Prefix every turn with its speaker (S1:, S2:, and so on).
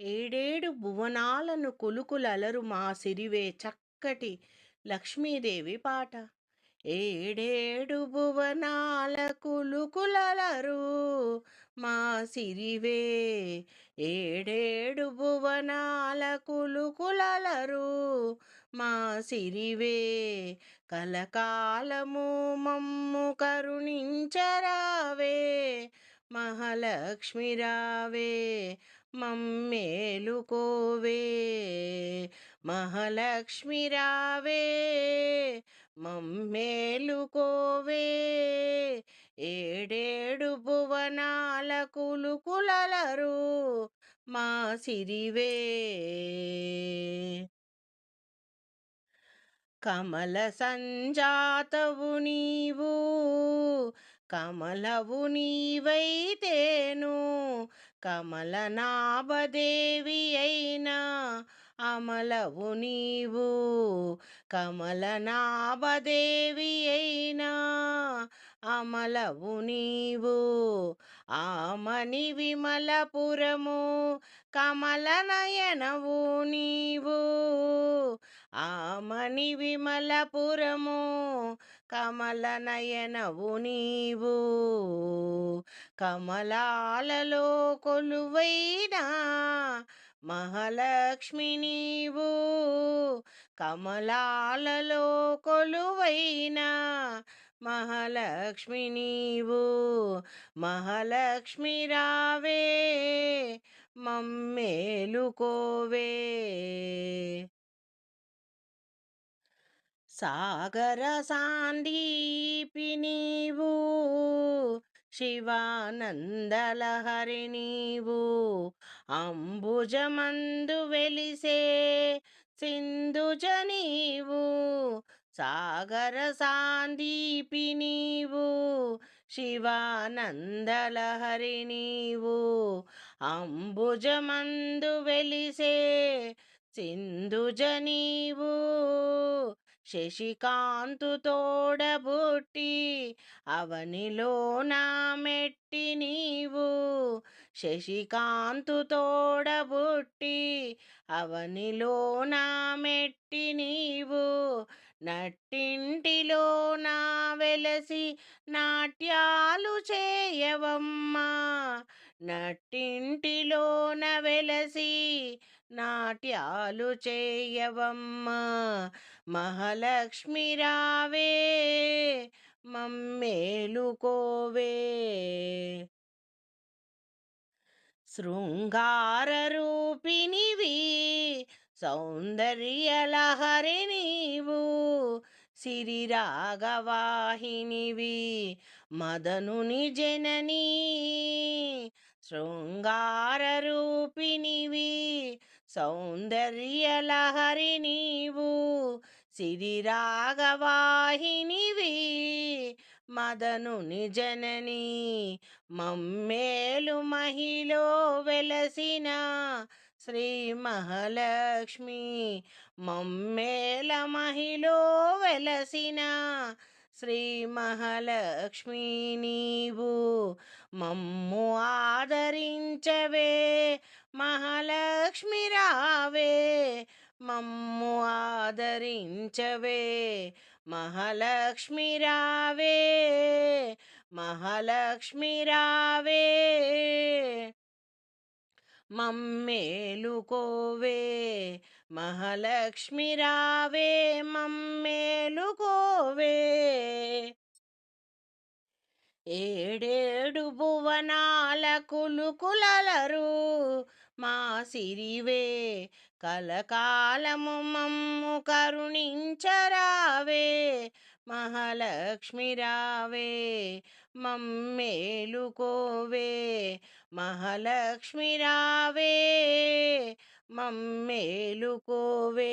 S1: ఏడేడు భువనాలను కొలుకులలరు మా సిరివే చక్కటి లక్ష్మీదేవి పాట. ఏడేడు భువనాల కులుకులలరు మా సిరివే. ఏడేడు భువనాల కులుకులలరు మా సిరివే. కలకాలము మమ్ము కరుణించరావే, మహాలక్ష్మి రావే మమ్మేలుకోవే. మహాలక్ష్మి రావే మమ్మేలుకోవే. ఏడేడు భువనాల కులుకులలరు మా సిరివే. కమల సంజాతవు నీవు, కమలవు నీవైతేను, కమల నాభదేవి అయినా అమలవు నీవు. కమల నాభదేవి అయినా అమలవు నీవు. ఆమని విమలపురము కమల నయనవు నీవు. ఆమని విమలపురము కమల నయనవు నీవు. కమలాలలో కొలువైనా మహాలక్ష్మి నీవు. కమలాలలో కొలువైనా మహాలక్ష్మి నీవు. మహాలక్ష్మి రావే మమ్మేలుకోవే. సాగర సాందీపి నీవు, శివానందలహరి నీవు. అంబుజమందు వెలిసే సింధుజ నీవు. సాగర సాందీపి నీవు, శివానందలహరి నీవు. అంబుజమందు వెలిసే సింధుజ నీవు. శశికాంతు తోడబుట్టి అవనిలో నా మెట్టి నీవు. శశికాంతు తోడబుట్టి అవనిలో నా మెట్టి నీవు. నట్టింటిలో నా వెలసి నాట్యాలు చేయవమ్మా. నట్టింటిలోన వెలసి నాట్యాలు చేయవమ్మా. మహాలక్ష్మి రావే మమ్మేలుకోవే. శృంగార రూపినివి, సౌందర్యలహరి నీవు. సిరి రాగవాహినివి, మదనుని జననీ. శృంగార రూపినివి, సౌందర్యలహరి నీవు. సిరి రాగవాహినివి, మదనుని జననీ. మమ్మేలు మహిలో వెలసిన శ్రీ మహాలక్ష్మి. మమ్మేల మహిలో వెలసిన శ్రీ మహాలక్ష్మి నీవు. మమ్ము ఆదరించవే మహాలక్ష్మి రావే. మమ్ము ఆదరించవే మహాలక్ష్మి రావే. మహాలక్ష్మి రావే మమ్మేలుకోవే. మహాలక్ష్మి రావే మమ్మేలుకోవే. ఏడేడు భువనాల కులుకులలరు మా సిరివే. కలకాలము మమ్ము కరుణించరావే, మహాలక్ష్మి రావే మమ్మేలుకోవే. మహాలక్ష్మి రావే మమ్మేలుకోవే.